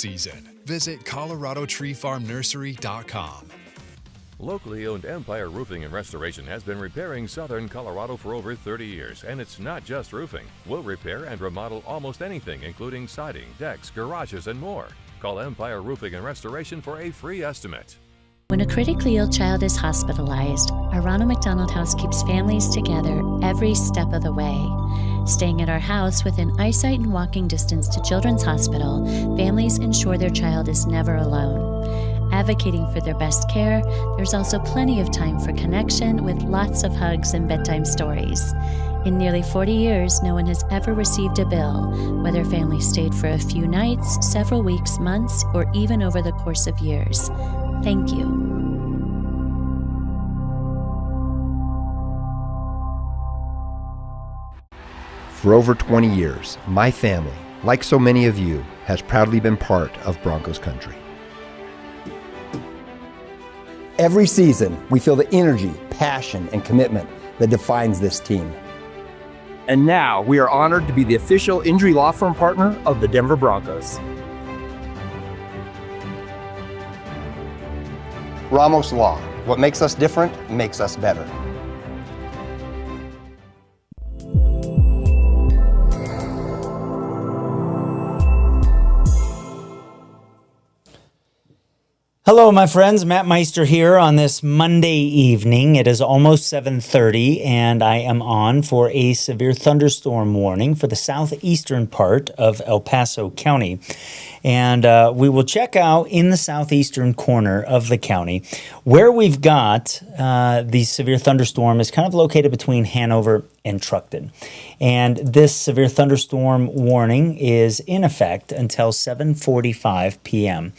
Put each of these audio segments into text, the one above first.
season. Visit ColoradoTreeFarmNursery.com. Locally owned Empire Roofing and Restoration has been repairing southern Colorado for over 30 years, and it's not just roofing. We'll repair and remodel almost anything, including siding, decks, garages, and more. Call Empire Roofing and Restoration for a free estimate. When a critically ill child is hospitalized, our Ronald McDonald House keeps families together every step of the way. Staying at our house within eyesight and walking distance to Children's Hospital, families ensure their child is never alone. Advocating for their best care, there's also plenty of time for connection with lots of hugs and bedtime stories. In nearly 40 years, no one has ever received a bill, whether families stayed for a few nights, several weeks, months, or even over the course of years. Thank you. For over 20 years, my family, like so many of you, has proudly been part of Broncos country. Every season, we feel the energy, passion, and commitment that defines this team. And now, we are honored to be the official injury law firm partner of the Denver Broncos. Ramos Law. What makes us different makes us better. Hello, my friends. Matt Meister here on this Monday evening. It is almost 7:30, and I am on for a severe thunderstorm warning for the southeastern part of El Paso County. And we will check out in the southeastern corner of the county where we've got the severe thunderstorm is kind of located between Hanover and Truckton. And this severe thunderstorm warning is in effect until 7:45 p.m.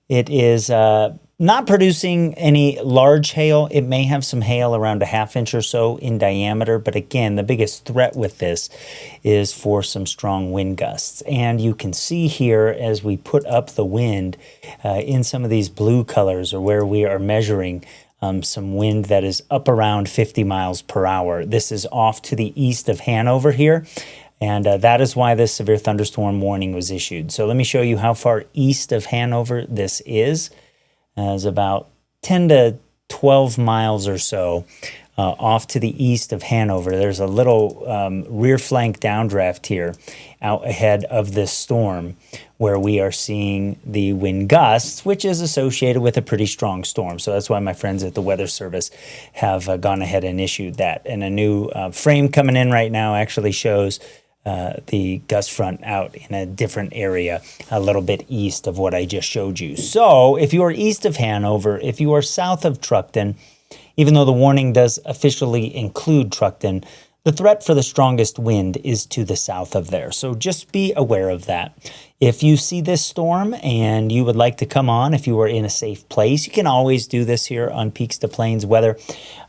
It is not producing any large hail. It may have some hail around a half inch or so in diameter. But again, the biggest threat with this is for some strong wind gusts. And you can see here as we put up the wind in some of these blue colors or where we are measuring some wind that is up around 50 miles per hour. This is off to the east of Hanover here. And that is why this severe thunderstorm warning was issued. So let me show you how far east of Hanover this is. It's about 10 to 12 miles or so off to the east of Hanover. There's a little rear flank downdraft here out ahead of this storm where we are seeing the wind gusts, which is associated with a pretty strong storm. So that's why my friends at the Weather Service have gone ahead and issued that. And a new frame coming in right now actually shows the gust front out in a different area a little bit east of what I just showed you. So if you are east of Hanover, if you are south of Truckton, even though the warning does officially include Truckton, the threat for the strongest wind is to the south of there. So just be aware of that. If you see this storm and you would like to come on, if you are in a safe place, you can always do this here on Peaks to Plains Weather.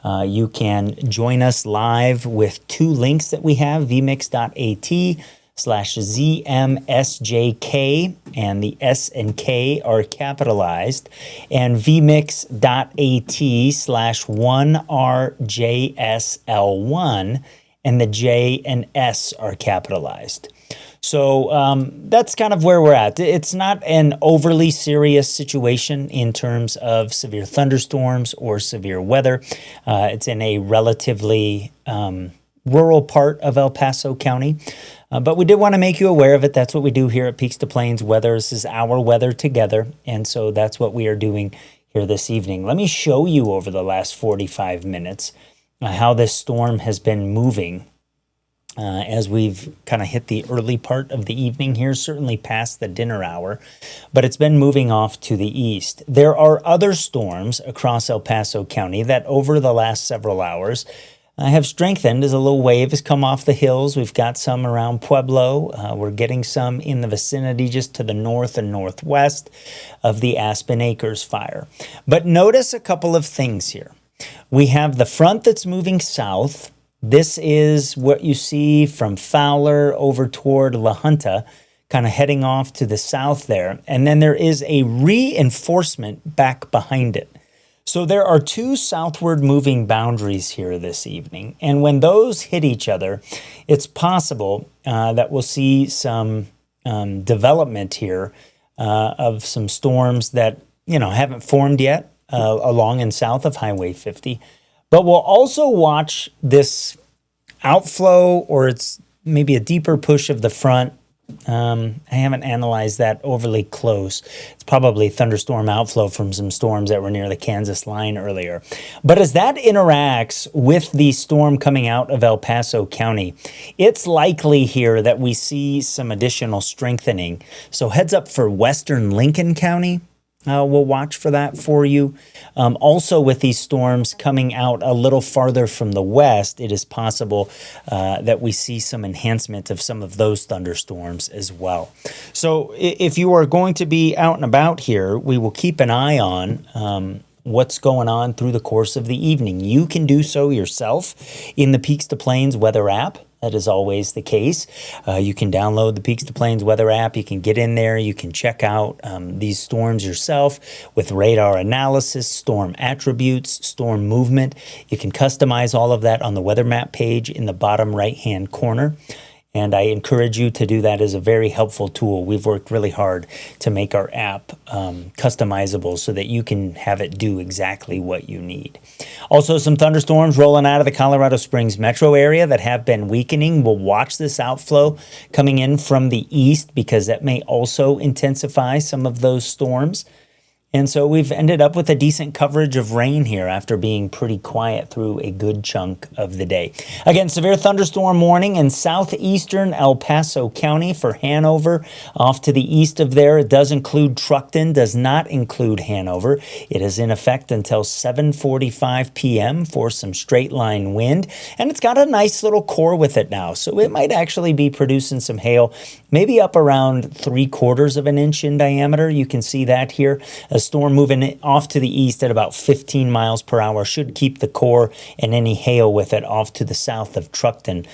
You can join us live with two links that we have, vmix.at/zmSjK, and the S and K are capitalized, and vmix.at/1RJSL1, and the J and S are capitalized. So that's kind of where we're at. It's not an overly serious situation in terms of severe thunderstorms or severe weather. It's in a relatively rural part of El Paso County. But we did want to make you aware of it. That's what we do here at Peaks to Plains Weather. This is our weather together. And so that's what we are doing here this evening. Let me show you over the last 45 minutes how this storm has been moving as we've kind of hit the early part of the evening here, certainly past the dinner hour, but it's been moving off to the east. There are other storms across El Paso County that over the last several hours have strengthened as a little wave has come off the hills. We've got some around Pueblo. We're getting some in the vicinity just to the north and northwest of the Aspen Acres fire. But notice a couple of things here. We have the front that's moving south. This is what you see from Fowler over toward La Junta, kind of heading off to the south there. And then there is a reinforcement back behind it. So there are two southward moving boundaries here this evening. And when those hit each other, it's possible that we'll see some development here of some storms that, haven't formed yet along and south of Highway 50. But we'll also watch this outflow, or it's maybe a deeper push of the front. I haven't analyzed that overly close. It's probably thunderstorm outflow from some storms that were near the Kansas line earlier. But as that interacts with the storm coming out of El Paso County, it's likely here that we see some additional strengthening. So heads up for western Lincoln County. We'll watch for that for you. Also, with these storms coming out a little farther from the west, it is possible that we see some enhancement of some of those thunderstorms as well. So if you are going to be out and about here, we will keep an eye on what's going on through the course of the evening. You can do so yourself in the Peaks to Plains weather app. That is always the case. You can download the Peaks to Plains weather app. You can get in there. You can check out these storms yourself with radar analysis, storm attributes, storm movement. You can customize all of that on the weather map page in the bottom right-hand corner. And I encourage you to do that as a very helpful tool. We've worked really hard to make our app customizable so that you can have it do exactly what you need. Also, some thunderstorms rolling out of the Colorado Springs metro area that have been weakening. We'll watch this outflow coming in from the east because that may also intensify some of those storms. And so we've ended up with a decent coverage of rain here after being pretty quiet through a good chunk of the day. Again, severe thunderstorm warning in southeastern El Paso County for Hanover. Off to the east of there, it does include Truckton, does not include Hanover. It is in effect until 7:45 p.m. for some straight line wind. And it's got a nice little core with it now. So it might actually be producing some hail, maybe up around 3/4 of an inch in diameter. You can see that here. A storm moving off to the east at about 15 miles per hour should keep the core and any hail with it off to the south of Truckton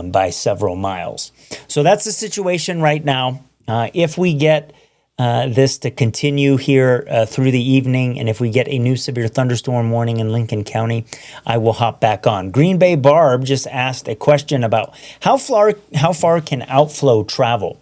by several miles. So that's the situation right now. If we get this to continue here through the evening, and if we get a new severe thunderstorm warning in Lincoln County, I will hop back on. Green Bay Barb just asked a question about how far can outflow travel?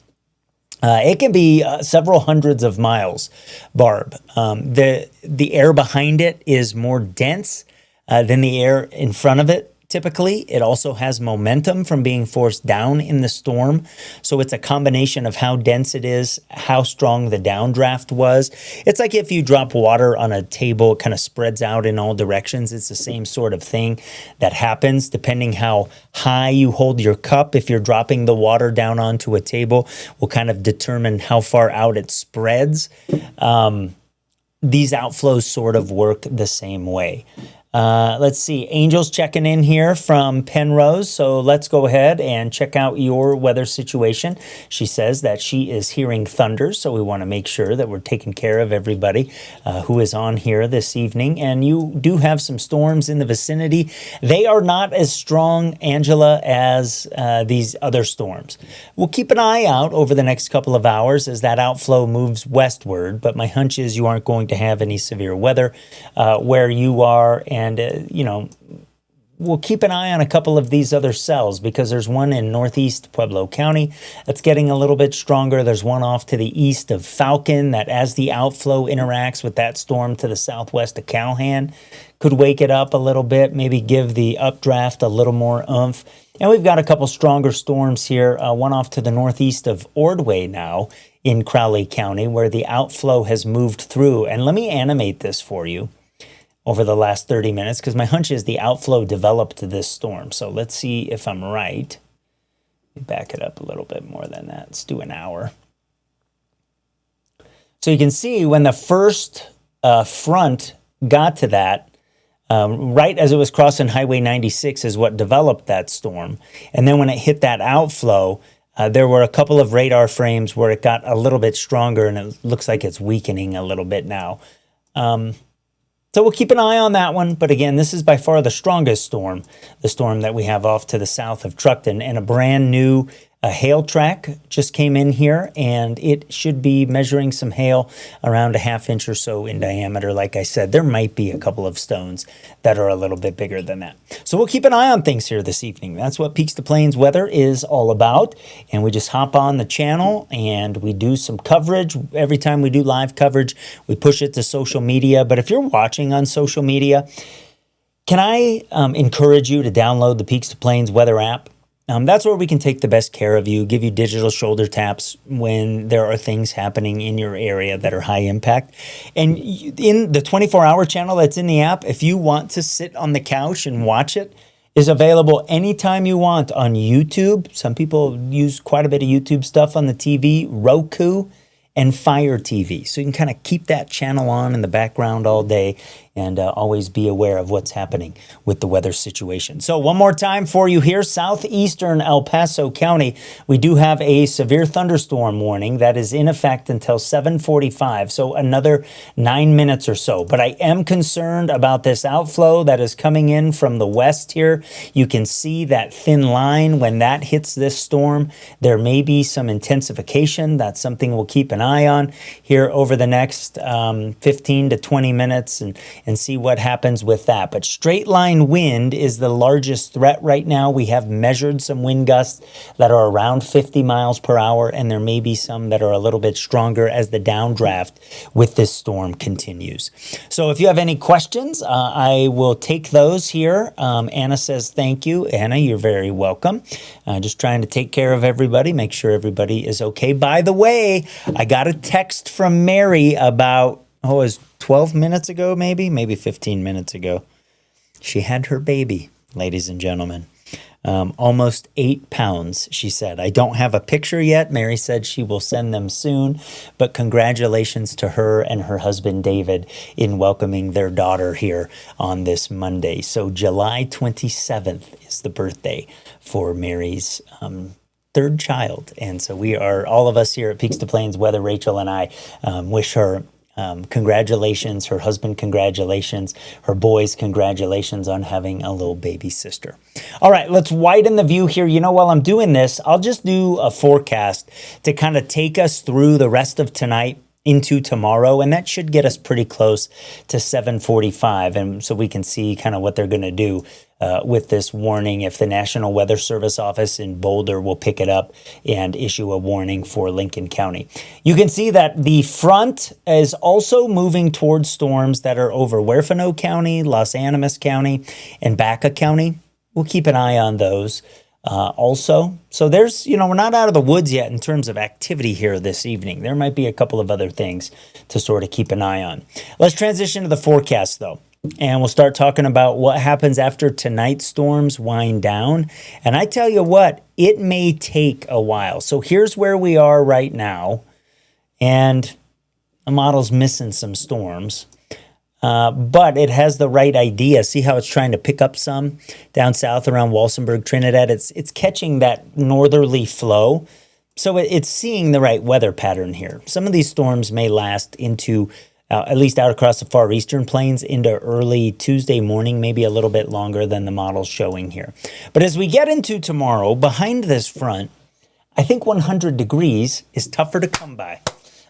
It can be several hundreds of miles, Barb. The air behind it is more dense than the air in front of it. Typically, it also has momentum from being forced down in the storm. So it's a combination of how dense it is, how strong the downdraft was. It's like if you drop water on a table, it kind of spreads out in all directions. It's the same sort of thing that happens depending how high you hold your cup. If you're dropping the water down onto a table, will kind of determine how far out it spreads. These outflows sort of work the same way. Let's see, Angel's checking in here from Penrose. So let's go ahead and check out your weather situation. She says that she is hearing thunder, so we want to make sure that we're taking care of everybody who is on here this evening. And you do have some storms in the vicinity. They are not as strong, Angela, as these other storms. We'll keep an eye out over the next couple of hours as that outflow moves westward, but my hunch is you aren't going to have any severe weather where you are. And, we'll keep an eye on a couple of these other cells because there's one in northeast Pueblo County that's getting a little bit stronger. There's one off to the east of Falcon that, as the outflow interacts with that storm to the southwest of Calhan, could wake it up a little bit, maybe give the updraft a little more oomph. And we've got a couple stronger storms here, one off to the northeast of Ordway now in Crowley County where the outflow has moved through. And let me animate this for you over the last 30 minutes, because my hunch is the outflow developed this storm. So let's see if I'm right. Let me back it up a little bit more than that. Let's do an hour. So you can see when the first front got to that, right as it was crossing Highway 96 is what developed that storm. And then when it hit that outflow, there were a couple of radar frames where it got a little bit stronger, and it looks like it's weakening a little bit now. So we'll keep an eye on that one. But again, this is by far the strongest storm, the storm that we have off to the south of Truckton, and a brand new A hail track just came in here, and it should be measuring some hail around a ½ inch or so in diameter. Like I said, there might be a couple of stones that are a little bit bigger than that. So we'll keep an eye on things here this evening. That's what Peaks to Plains weather is all about. And we just hop on the channel and we do some coverage. Every time we do live coverage, we push it to social media. But if you're watching on social media, can I encourage you to download the Peaks to Plains weather app? That's where we can take the best care of you, give you digital shoulder taps when there are things happening in your area that are high impact. And in the 24-hour channel that's in the app, if you want to sit on the couch and watch it, is available anytime you want on YouTube. Some people use quite a bit of YouTube stuff on the TV, Roku, and Fire TV. So you can kind of keep that channel on in the background all day and always be aware of what's happening with the weather situation. So one more time for you here, southeastern El Paso County, we do have a severe thunderstorm warning that is in effect until 7:45, so another 9 minutes or so. But I am concerned about this outflow that is coming in from the west here. You can see that thin line. When that hits this storm, there may be some intensification. That's something we'll keep an eye on here over the next 15 to 20 minutes and see what happens with that. But straight line wind is the largest threat right now. We have measured some wind gusts that are around 50 miles per hour, and there may be some that are a little bit stronger as the downdraft with this storm continues. So if you have any questions, I will take those here. Anna says thank you. Anna, you're very welcome. Just trying to take care of everybody, make sure everybody is okay. By the way, I got a text from Mary about, it was 12 minutes ago, maybe 15 minutes ago. She had her baby, ladies and gentlemen. Almost 8 pounds, she said. I don't have a picture yet. Mary said she will send them soon, but congratulations to her and her husband, David, in welcoming their daughter here on this Monday. So July 27th is the birthday for Mary's third child. And so we are, all of us here at Peaks to Plains Weather, Rachel and I, wish her congratulations, her husband, congratulations, her boys, congratulations on having a little baby sister. All right, let's widen the view here. You know, while I'm doing this, I'll just do a forecast to kind of take us through the rest of tonight into tomorrow, and that should get us pretty close to 7:45, and so we can see kind of what they're going to do with this warning. If the National Weather Service office in Boulder will pick it up and issue a warning for Lincoln County. You can see that the front is also moving towards storms that are over Huerfano County, Los Animas County, and Baca County. We'll keep an eye on those. Also, so there's, you know, we're not out of the woods yet in terms of activity here this evening. There might be a couple of other things to sort of keep an eye on. Let's transition to the forecast, though, and we'll start talking about what happens after tonight's storms wind down. And I tell you what, it may take a while. So here's where we are right now, and the model's missing some storms. But it has the right idea. See how it's trying to pick up some down south around Walsenburg, Trinidad? It's catching that northerly flow. So it's seeing the right weather pattern here. Some of these storms may last into, at least out across the far eastern plains, into early Tuesday morning, maybe a little bit longer than the model's showing here. But as we get into tomorrow, behind this front, I think 100 degrees is tougher to come by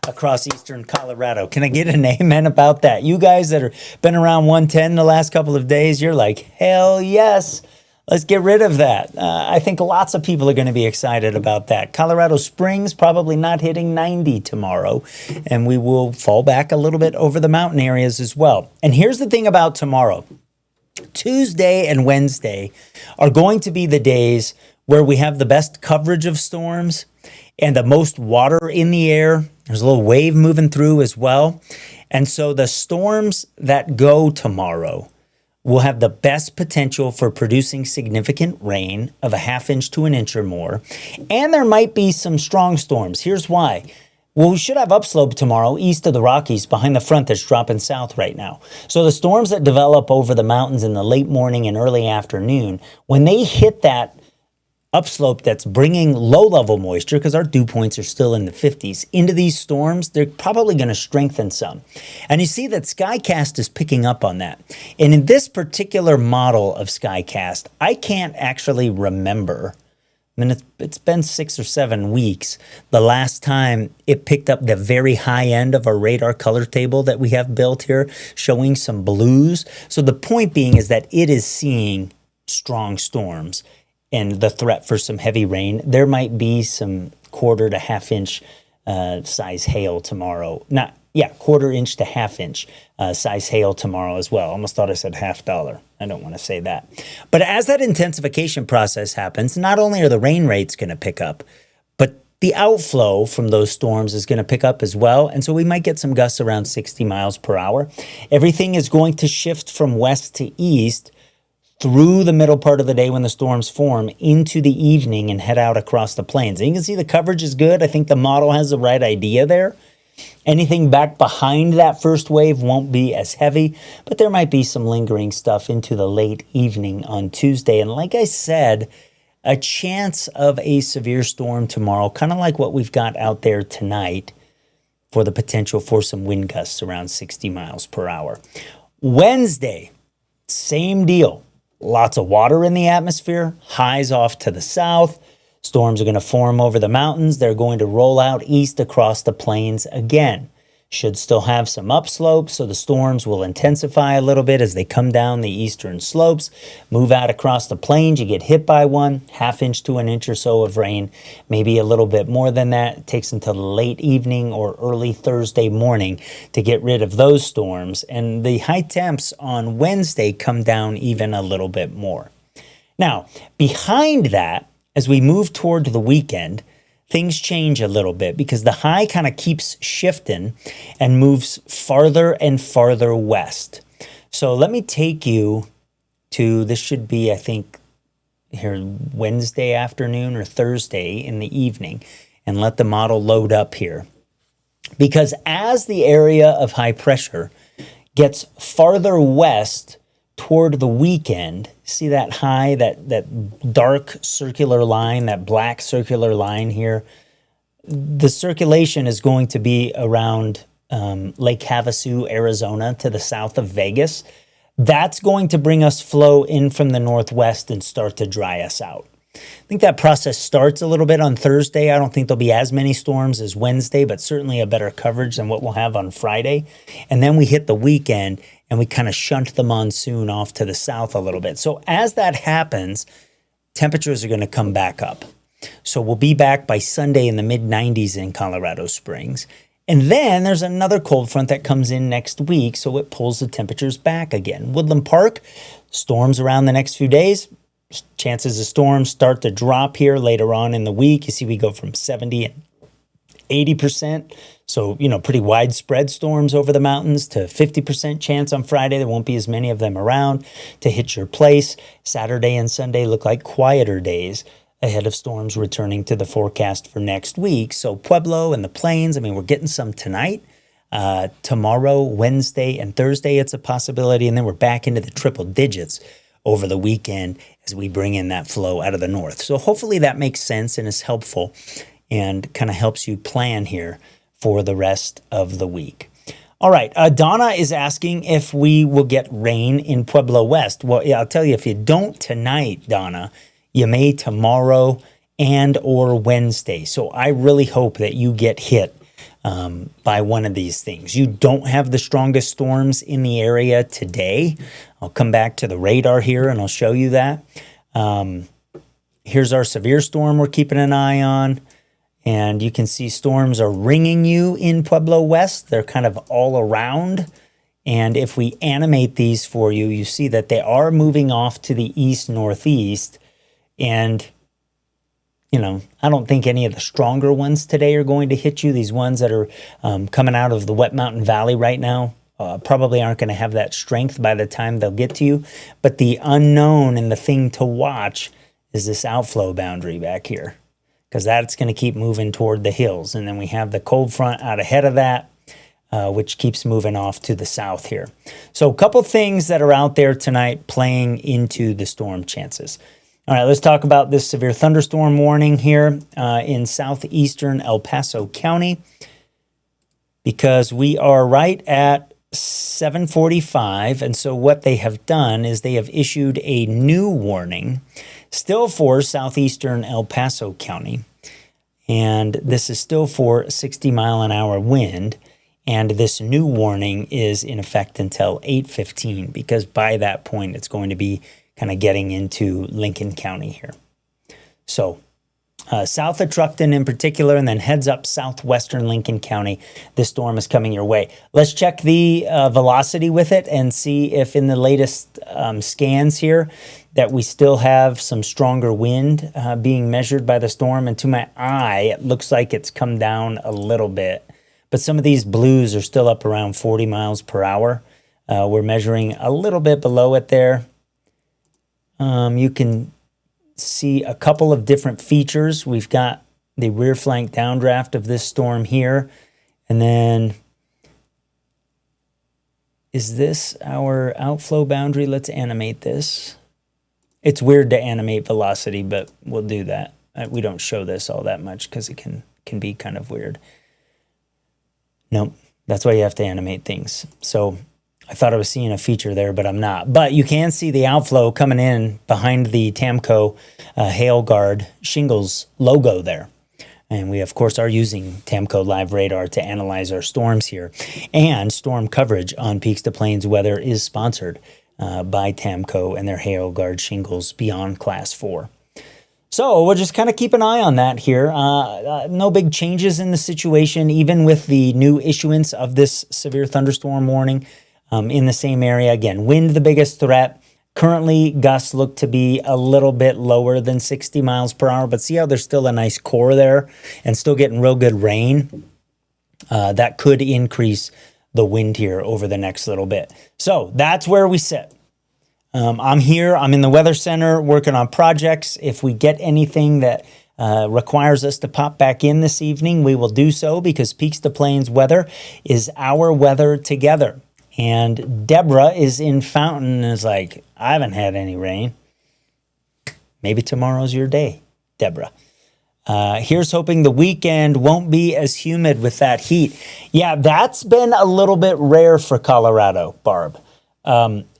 across eastern Colorado. Can I get an amen about that? You guys that have been around 110 the last couple of days, you're like, hell yes, let's get rid of that. I think lots of people are going to be excited about that. Colorado Springs probably not hitting 90 tomorrow, and we will fall back a little bit over the mountain areas as well. And here's the thing about tomorrow. Tuesday and Wednesday are going to be the days where we have the best coverage of storms and the most water in the air. There's a little wave moving through as well. And so the storms that go tomorrow will have the best potential for producing significant rain of a ½ inch to 1 inch or more. And there might be some strong storms. Here's why. Well, we should have upslope tomorrow east of the Rockies behind the front that's dropping south right now. So the storms that develop over the mountains in the late morning and early afternoon, when they hit that upslope that's bringing low-level moisture, because our dew points are still in the 50s, into these storms, they're probably going to strengthen some. And you see that SkyCast is picking up on that. And in this particular model of SkyCast, I can't actually remember I mean, it's been 6 or 7 weeks. The last time it picked up the very high end of our radar color table that we have built here, showing some blues. So the point being is that it is seeing strong storms and the threat for some heavy rain. There might be some quarter to half inch size hail tomorrow. Quarter inch to half inch size hail tomorrow as well. Almost thought I said $50. I don't want to say that. But as that intensification process happens, not only are the rain rates going to pick up, but the outflow from those storms is going to pick up as well. And so we might get some gusts around 60 miles per hour. Everything is going to shift from west to east through the middle part of the day when the storms form into the evening and head out across the plains. And you can see the coverage is good. I think the model has the right idea there. Anything back behind that first wave won't be as heavy, but there might be some lingering stuff into the late evening on Tuesday. And like I said, a chance of a severe storm tomorrow, kind of like what we've got out there tonight, for the potential for some wind gusts around 60 miles per hour. Wednesday, same deal. Lots of water in the atmosphere, highs off to the south. Storms are going to form over the mountains. They're going to roll out east across the plains again. Should still have some upslopes, so the storms will intensify a little bit as they come down the eastern slopes, move out across the plains. You get hit by one, half inch to an inch or so of rain, maybe a little bit more than that. It takes until the late evening or early Thursday morning to get rid of those storms. And the high temps on Wednesday come down even a little bit more. Now, behind that, as we move toward the weekend, things change a little bit because the high kind of keeps shifting and moves farther and farther west. So let me take you to, this should be, I think, here Wednesday afternoon or Thursday in the evening, and let the model load up here. Because as the area of high pressure gets farther west toward the weekend, see that high, that dark circular line, that black circular line here? The circulation is going to be around Lake Havasu, Arizona, to the south of Vegas. That's going to bring us flow in from the northwest and start to dry us out. I think that process starts a little bit on Thursday. I don't think there'll be as many storms as Wednesday, but certainly a better coverage than what we'll have on Friday. And then we hit the weekend and we kind of shunt the monsoon off to the south a little bit. So as that happens, temperatures are going to come back up. So we'll be back by Sunday in the mid-90s in Colorado Springs. And then there's another cold front that comes in next week, so it pulls the temperatures back again. Woodland Park, storms around the next few days. Chances of storms start to drop here later on in the week. You see we go from 70 and 80%. So, pretty widespread storms over the mountains, to 50% chance on Friday. There won't be as many of them around to hit your place. Saturday and Sunday look like quieter days ahead of storms returning to the forecast for next week. So Pueblo and the Plains, we're getting some tonight. Tomorrow, Wednesday, and Thursday, it's a possibility. And then we're back into the triple digits over the weekend as we bring in that flow out of the north. So hopefully that makes sense and is helpful and kind of helps you plan here for the rest of the week. All right, Donna is asking if we will get rain in Pueblo West. Well, yeah, I'll tell you, if you don't tonight, Donna, you may tomorrow and or Wednesday. So I really hope that you get hit by one of these things. You don't have the strongest storms in the area today. I'll come back to the radar here and I'll show you that. Here's our severe storm we're keeping an eye on. And you can see storms are ringing you in Pueblo West. They're kind of all around. And if we animate these for you, you see that they are moving off to the east-northeast. And, I don't think any of the stronger ones today are going to hit you. These ones that are coming out of the Wet Mountain Valley right now probably aren't going to have that strength by the time they'll get to you. But the unknown and the thing to watch is this outflow boundary back here, because that's going to keep moving toward the hills. And then we have the cold front out ahead of that, which keeps moving off to the south here. So a couple things that are out there tonight playing into the storm chances. All right, let's talk about this severe thunderstorm warning here in southeastern El Paso County, because we are right at 7:45. And so what they have done is they have issued a new warning still for southeastern El Paso County. And this is still for 60-mile-an-hour wind. And this new warning is in effect until 8:15, because by that point, it's going to be kind of getting into Lincoln County here. So south of Truckton in particular, and then heads up southwestern Lincoln County, this storm is coming your way. Let's check the velocity with it and see if in the latest scans here that we still have some stronger wind being measured by the storm. And to my eye, it looks like it's come down a little bit. But some of these blues are still up around 40 miles per hour. We're measuring a little bit below it there. You can see a couple of different features. We've got the rear flank downdraft of this storm here. And then, is this our outflow boundary? Let's animate this. It's weird to animate velocity, but we'll do that. We don't show this all that much because it can be kind of weird. Nope, that's why you have to animate things. So I thought I was seeing a feature there, but I'm not. But you can see the outflow coming in behind the TAMCO Hail Guard shingles logo there. And we, of course, are using TAMCO Live Radar to analyze our storms here. And storm coverage on Peaks to Plains Weather is sponsored by TAMCO and their Hail Guard shingles beyond Class 4. So we'll just kind of keep an eye on that here. No big changes in the situation, even with the new issuance of this severe thunderstorm warning in the same area. Again, wind the biggest threat. Currently, gusts look to be a little bit lower than 60 miles per hour, but see how there's still a nice core there and still getting real good rain? That could increase the wind here over the next little bit. So that's where we sit. I'm here. I'm in the Weather Center working on projects. If we get anything that requires us to pop back in this evening, we will do so, because Peaks to Plains Weather is our weather together. And Deborah is in Fountain and is like, I haven't had any rain. Maybe tomorrow's your day, Deborah. Here's hoping the weekend won't be as humid with that heat. Yeah, that's been a little bit rare for Colorado, Barb.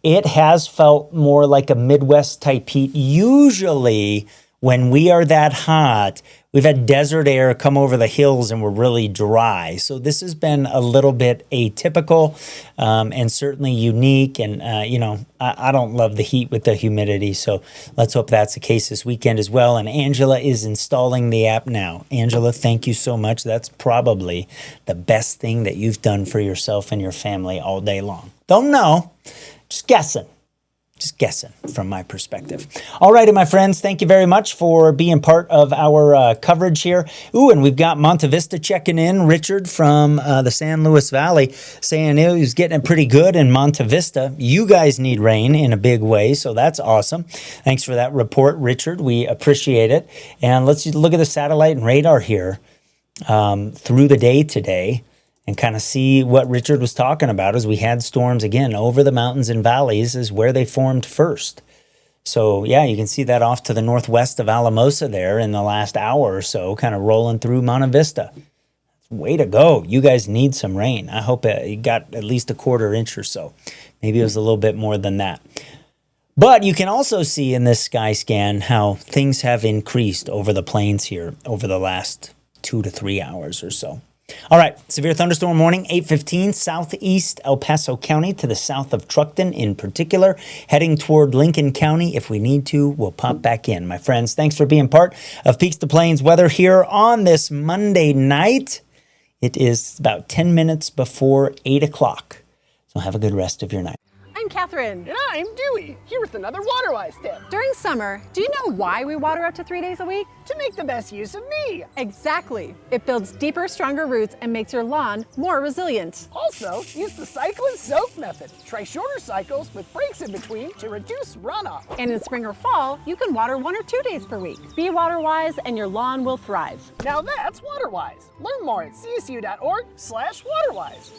It has felt more like a Midwest type heat. Usually when we are that hot, we've had desert air come over the hills and we're really dry. So this has been a little bit atypical and certainly unique. And, I don't love the heat with the humidity. So let's hope that's the case this weekend as well. And Angela is installing the app now. Angela, thank you so much. That's probably the best thing that you've done for yourself and your family all day long. Don't know, just guessing. Just guessing from my perspective. All righty, my friends, thank you very much for being part of our coverage here. Ooh, and we've got Monte Vista checking in. Richard from the San Luis Valley saying he was getting it pretty good in Monte Vista. You guys need rain in a big way, so that's awesome. Thanks for that report, Richard. We appreciate it. And let's look at the satellite and radar here through the day today, and kind of see what Richard was talking about as we had storms again over the mountains and valleys is where they formed first. So yeah, you can see that off to the northwest of Alamosa there in the last hour or so, kind of rolling through Monte Vista. Way to go. You guys need some rain. I hope it got at least a quarter inch or so. Maybe it was a little bit more than that. But you can also see in this sky scan how things have increased over the plains here over the last 2 to 3 hours or so. All right, severe thunderstorm warning, 8:15, southeast El Paso County to the south of Truckton in particular, heading toward Lincoln County. If we need to, we'll pop back in. My friends, thanks for being part of Peaks to Plains Weather here on this Monday night. It is about 10 minutes before 8 o'clock, so have a good rest of your night. I'm Catherine. And I'm Dewey, here with another water-wise tip. During summer, do you know why we water up to 3 days a week? To make the best use of me. Exactly. It builds deeper, stronger roots and makes your lawn more resilient. Also, use the cycle and soak method. Try shorter cycles with breaks in between to reduce runoff. And in spring or fall, you can water 1 or 2 days per week. Be water-wise and your lawn will thrive. Now that's water-wise. Learn more at csu.org/waterwise.